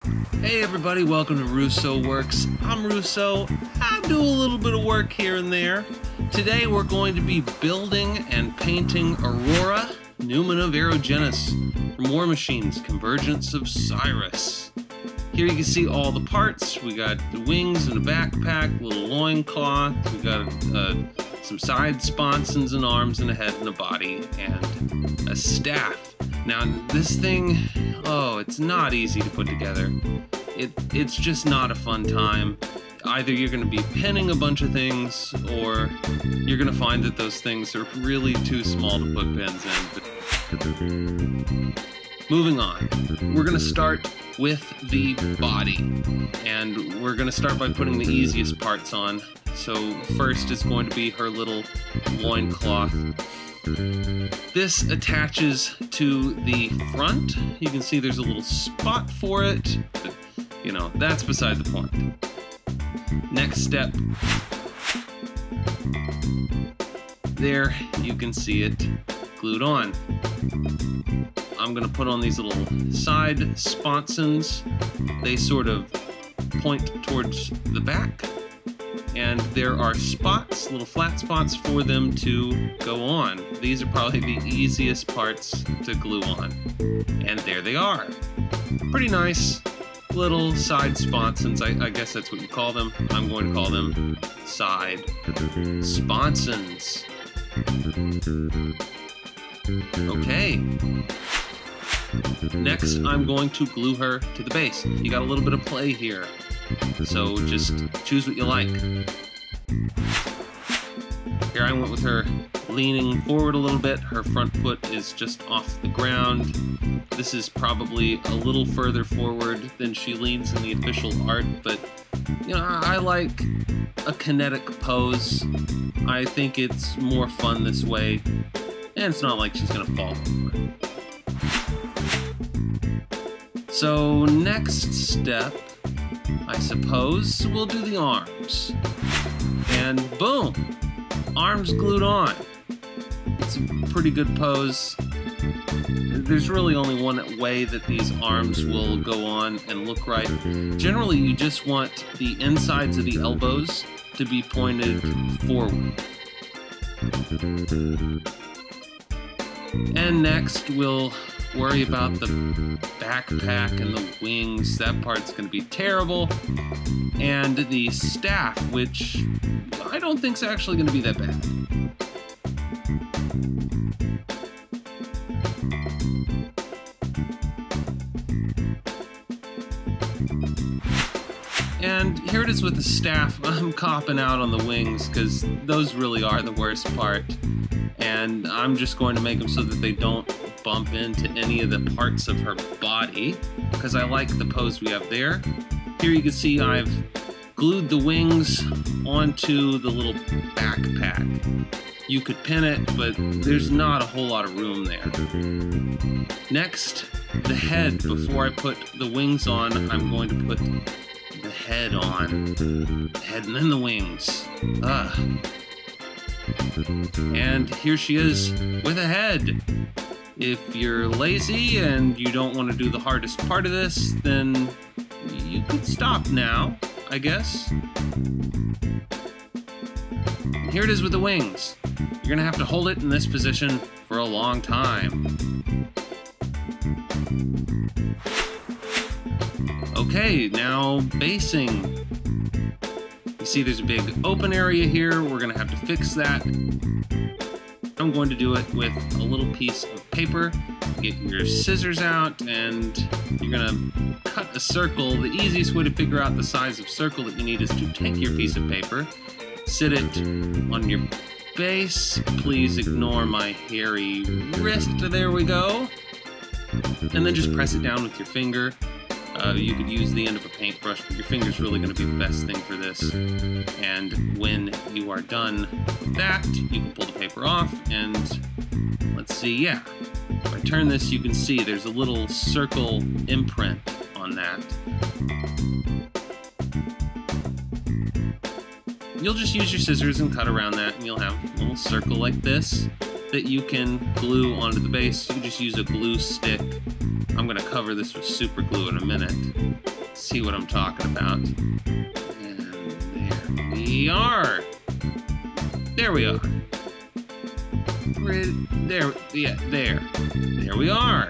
Hey everybody, welcome to Russo Works. I'm Russo. I do a little bit of work here and there. Today we're going to be building and painting Aurora, Numen of Aerogenesis from Warmachine's Convergence of Cyriss. Here you can see all the parts. We got the wings and a backpack, a little loincloth. We got some side sponsons and arms and a head and a body and a staff. Now this thing, it's not easy to put together. It's just not a fun time. Either you're going to be pinning a bunch of things, or you're going to find that those things are really too small to put pins in. Moving on, we're going to start with the body, and we're going to start by putting the easiest parts on. So first is going to be her little loincloth. This attaches to the front. You can see there's a little spot for it, but that's beside the point. Next step. There, you can see it glued on. I'm going to put on these little side sponsons. They sort of point towards the back, and there are spots, little flat spots for them to go on. These are probably the easiest parts to glue on. And there they are. Pretty nice little side sponsons. I guess that's what you call them. I'm going to call them side sponsons. Okay. Next, I'm going to glue her to the base. You got a little bit of play here, so just choose what you like. Here I went with her leaning forward a little bit. Her front foot is just off the ground. This is probably a little further forward than she leans in the official art, but I like a kinetic pose. I think it's more fun this way, and it's not like she's gonna fall over. So next step, I suppose, we'll do the arms. And boom! Arms glued on. It's a pretty good pose. There's really only one way that these arms will go on and look right. Generally, you just want the insides of the elbows to be pointed forward. And next, we'll worry about the backpack and the wings. That part's going to be terrible. And the staff, which I don't think is actually going to be that bad. And here it is with the staff. I'm copping out on the wings because those really are the worst part. And I'm just going to make them so that they don't bump into any of the parts of her body, because I like the pose we have there. Here you can see I've glued the wings onto the little backpack. You could pin it, but there's not a whole lot of room there. Next, the head. Before I put the wings on, I'm going to put the head on. The head and then the wings. And here she is with a head. If you're lazy and you don't want to do the hardest part of this, then you could stop now, I guess. And here it is with the wings. You're gonna have to hold it in this position for a long time. Okay, now basing. You see there's a big open area here. We're gonna have to fix that. I'm going to do it with a little piece of paper. Get your scissors out, and you're gonna cut a circle. The easiest way to figure out the size of circle that you need is to take your piece of paper, sit it on your base. Please ignore my hairy wrist. There we go. And then just press it down with your finger. You could use the end of a paintbrush, but your finger's really going to be the best thing for this. And when you are done with that, you can pull the paper off, and let's see, yeah. If I turn this, you can see there's a little circle imprint on that. You'll just use your scissors and cut around that, and you'll have a little circle like this that you can glue onto the base. You can just use a glue stick. I'm going to cover this with super glue in a minute. see what I'm talking about. And there we are. There we are. There, yeah, there we are.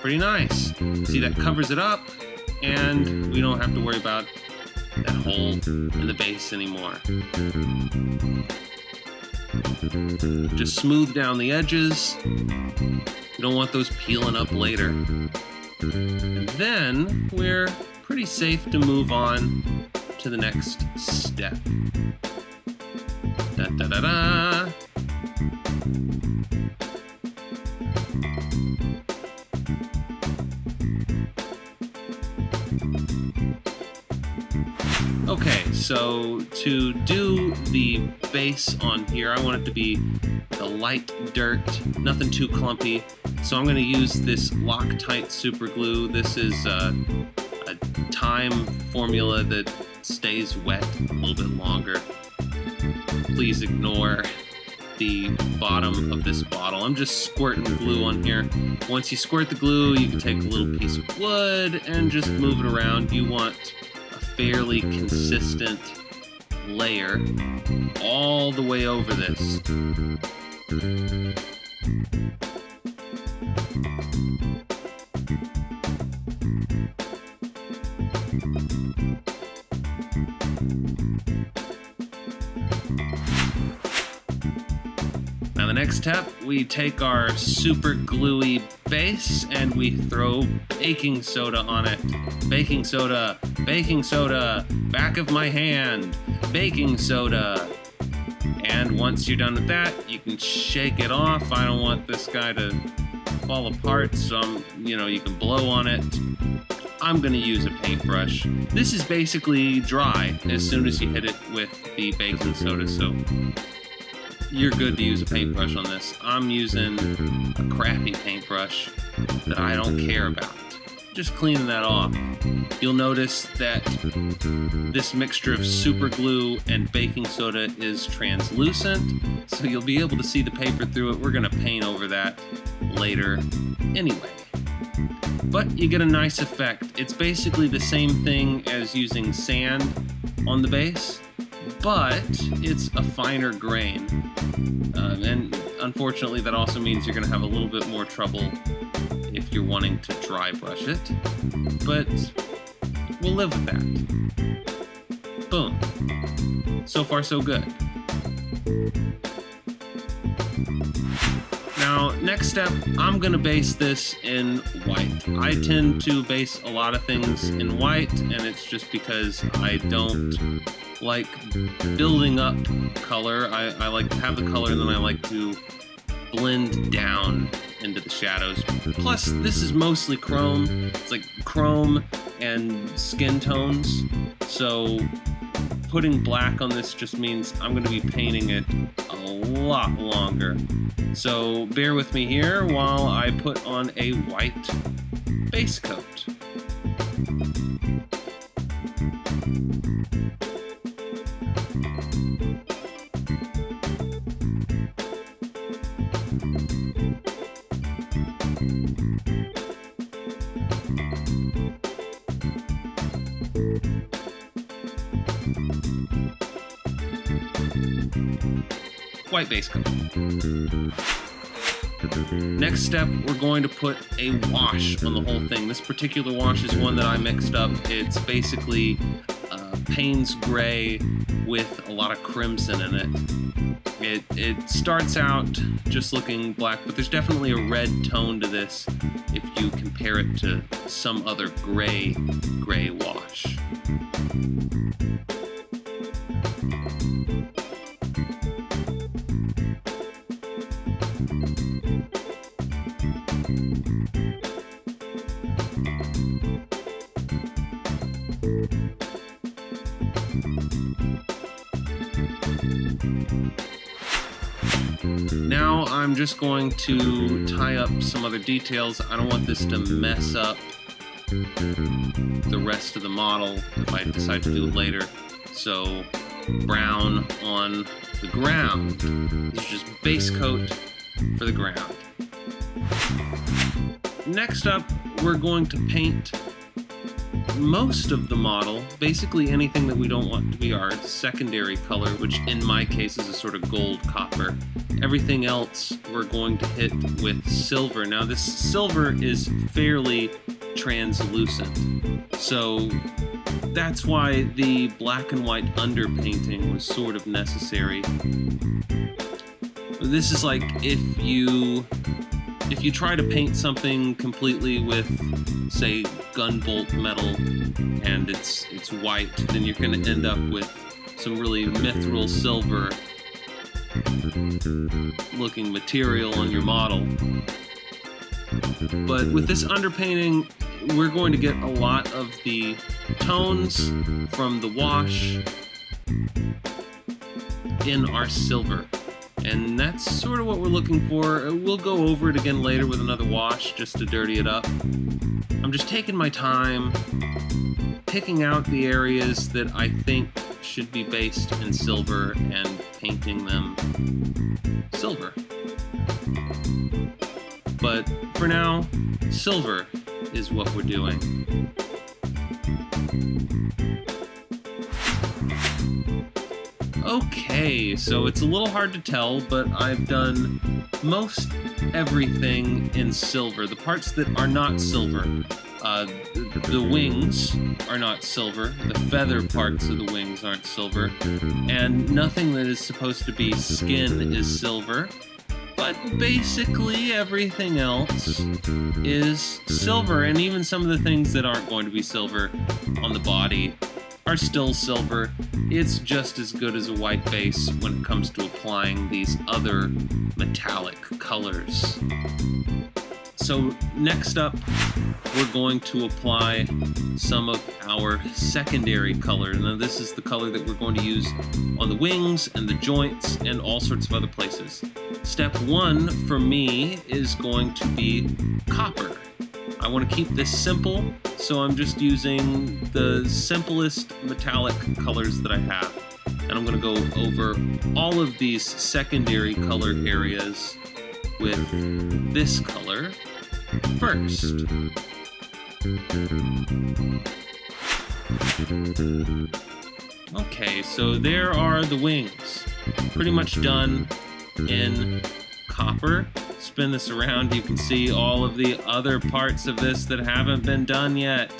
Pretty nice. See, that covers it up, and we don't have to worry about that hole in the base anymore. Just smooth down the edges. You don't want those peeling up later. And then we're pretty safe to move on to the next step. Da da da da. Okay, so to do the base on here, I want it to be the light dirt, nothing too clumpy. So I'm going to use this Loctite super glue. This is a time formula that stays wet a little bit longer. Please ignore the bottom of this bottle. I'm just squirting glue on here. Once you squirt the glue, you can take a little piece of wood and just move it around. You want a fairly consistent layer all the way over this. Now the next step, we take our super gluey base and we throw baking soda on it. Baking soda, back of my hand, baking soda. And once you're done with that, you can shake it off. I don't want this guy to fall apart, so you can blow on it. I'm gonna use a paintbrush. This is basically dry as soon as you hit it with the baking soda, so you're good to use a paintbrush on this. I'm using a crappy paintbrush that I don't care about. Just cleaning that off. You'll notice that this mixture of super glue and baking soda is translucent, so you'll be able to see the paper through it. We're gonna paint over that later anyway. But you get a nice effect. It's basically the same thing as using sand on the base, but it's a finer grain. And unfortunately, that also means you're gonna have a little bit more trouble if you're wanting to dry brush it, but we'll live with that. Boom. So far, so good. Now, next step, I'm gonna base this in white. I tend to base a lot of things in white, and it's just because I don't like building up color. I like to have the color, and then I like to blend down into the shadows. Plus, this is mostly chrome. It's like chrome and skin tones. So putting black on this just means I'm going to be painting it a lot longer. So bear with me here while I put on a white base coat. White base coat. Next step, we're going to put a wash on the whole thing. This particular wash is one that I mixed up. It's basically Payne's gray with a lot of crimson in it. It starts out just looking black, but there's definitely a red tone to this if you compare it to some other gray wash. Now I'm just going to tie up some other details. I don't want this to mess up the rest of the model if I decide to do it later. So brown on the ground. This is just base coat for the ground. Next up, we're going to paint most of the model, basically anything that we don't want to be our secondary color, which in my case is a sort of gold copper. Everything else we're going to hit with silver. Now this silver is fairly translucent, so that's why the black and white underpainting was sort of necessary. This is like if you try to paint something completely with, say, gunbolt metal and it's white, then you're going to end up with some really mithril silver looking material on your model. But with this underpainting, we're going to get a lot of the tones from the wash in our silver. And that's sort of what we're looking for. We'll go over it again later with another wash just to dirty it up. I'm just taking my time, picking out the areas that I think should be based in silver and painting them silver. But for now, silver is what we're doing. Okay, so it's a little hard to tell, but I've done most everything in silver. The parts that are not silver, the wings are not silver, the feather parts of the wings aren't silver, and nothing that is supposed to be skin is silver. But basically everything else is silver, and even some of the things that aren't going to be silver on the body are still silver. It's just as good as a white base when it comes to applying these other metallic colors. So next up, we're going to apply some of our secondary color. Now this is the color that we're going to use on the wings and the joints and all sorts of other places. Step one for me is going to be copper. I want to keep this simple, so I'm just using the simplest metallic colors that I have. And I'm going to go over all of these secondary color areas with this color first. Okay, so there are the wings. Pretty much done in copper. Spin this around, you can see all of the other parts of this that haven't been done yet.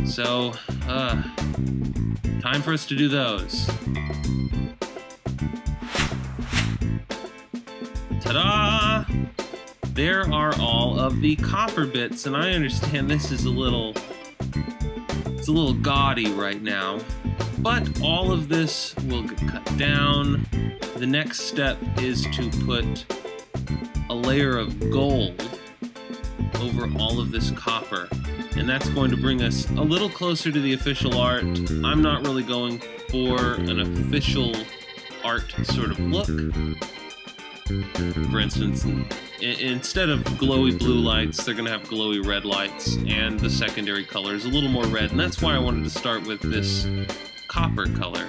So, time for us to do those. Ta-da! There are all of the copper bits, and I understand this is a little gaudy right now, but all of this will get cut down. The next step is to put a layer of gold over all of this copper, and that's going to bring us a little closer to the official art. I'm not really going for an official art sort of look. For instance, instead of glowy blue lights, they're going to have glowy red lights, and the secondary color is a little more red, and that's why I wanted to start with this copper color.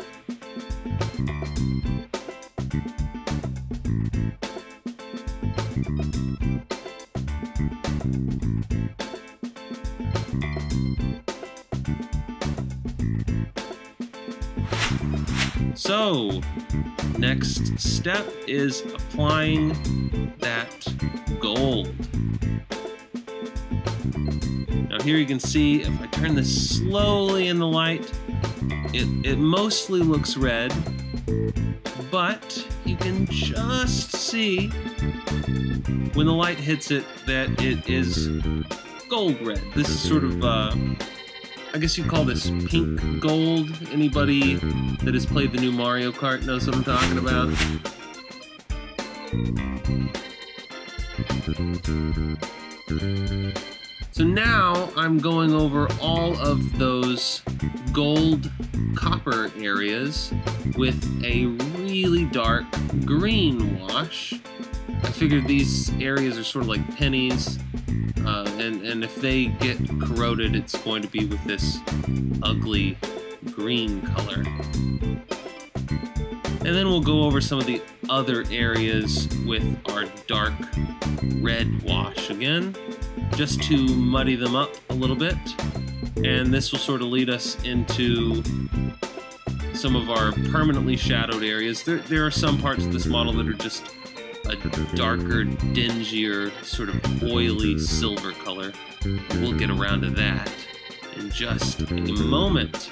So, next step is applying that gold. Now here you can see, if I turn this slowly in the light, it mostly looks red, but you can just see when the light hits it that it is gold red. This is sort of I guess you'd call this pink gold. Anybody that has played the new Mario Kart knows what I'm talking about. So now I'm going over all of those gold copper areas with a really dark green wash. I figured these areas are sort of like pennies. And if they get corroded, it's going to be with this ugly green color. And then we'll go over some of the other areas with our dark red wash again, just to muddy them up a little bit. And this will sort of lead us into some of our permanently shadowed areas. There are some parts of this model that are just a darker, dingier, sort of oily silver color. We'll get around to that in just a moment.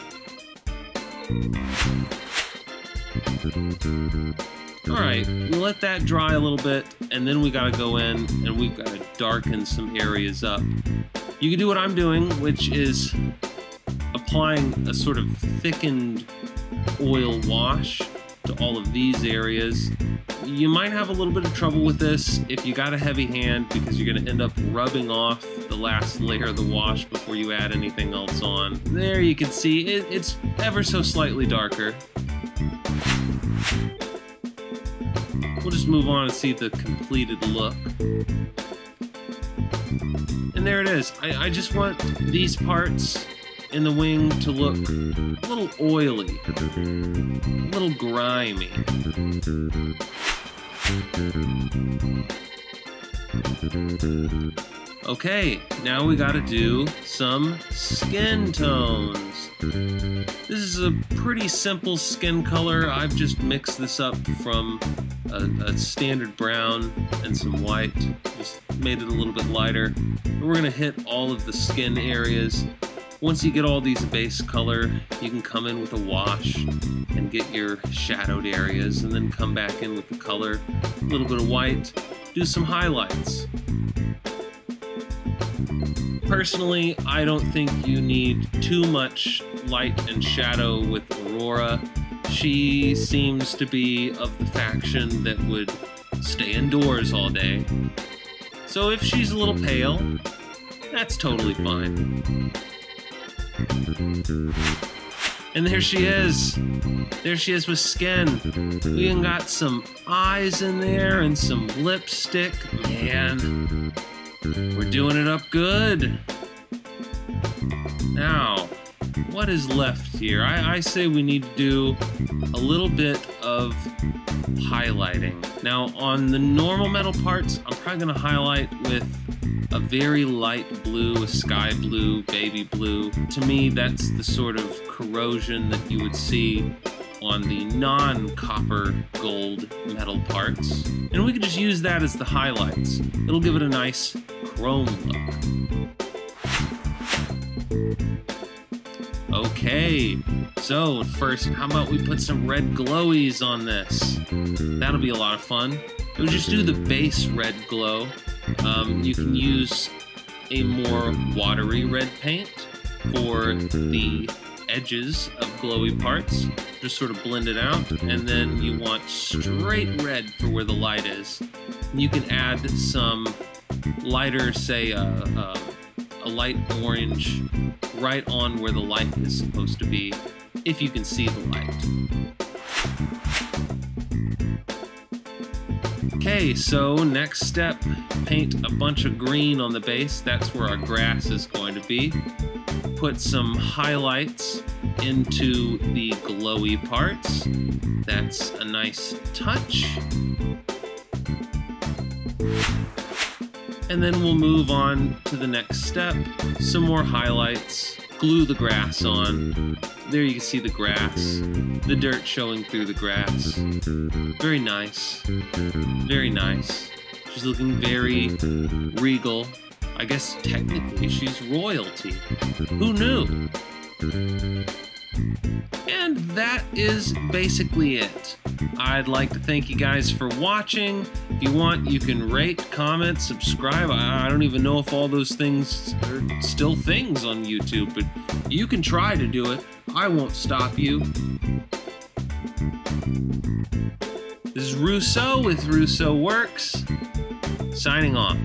Alright, we'll let that dry a little bit, and then we gotta go in and we've gotta darken some areas up. You can do what I'm doing, which is applying a sort of thickened oil wash to all of these areas. You might have a little bit of trouble with this if you got a heavy hand, because you're going to end up rubbing off the last layer of the wash before you add anything else on. There you can see it's ever so slightly darker. We'll just move on and see the completed look. And there it is. I just want these parts in the wing to look a little oily, a little grimy. Okay, now we gotta do some skin tones. This is a pretty simple skin color. I've just mixed this up from a standard brown and some white, just made it a little bit lighter. And we're gonna hit all of the skin areas. Once you get all these base color, you can come in with a wash and get your shadowed areas, and then come back in with the color, a little bit of white, do some highlights. Personally, I don't think you need too much light and shadow with Aurora. She seems to be of the faction that would stay indoors all day. So if she's a little pale, that's totally fine. And there she is. There she is with skin. We even got some eyes in there and some lipstick. Man, we're doing it up good. Now, what is left here? I say we need to do a little bit of highlighting. Now, on the normal metal parts, I'm probably going to highlight with a very light blue, a sky blue, baby blue. To me, that's the sort of corrosion that you would see on the non-copper gold metal parts. And we can just use that as the highlights. It'll give it a nice chrome look. Okay, so first, how about we put some red glowies on this? That'll be a lot of fun. We'll just do the base red glow. You can use a more watery red paint for the edges of glowy parts. Just sort of blend it out, and then you want straight red for where the light is. You can add some lighter, say a light orange right on where the light is supposed to be, if you can see the light. Okay, so next step, paint a bunch of green on the base. That's where our grass is going to be. Put some highlights into the glowy parts. That's a nice touch. And then we'll move on to the next step. Some more highlights. Glue the grass on. There you can see the grass. The dirt showing through the grass. Very nice. Very nice. She's looking very regal. I guess technically she's royalty. Who knew? And that is basically it. I'd like to thank you guys for watching. If you want, you can rate, comment, subscribe. I don't even know if all those things are still things on YouTube, but you can try to do it. I won't stop you. This is Rousseau with Rousseau Works, signing off.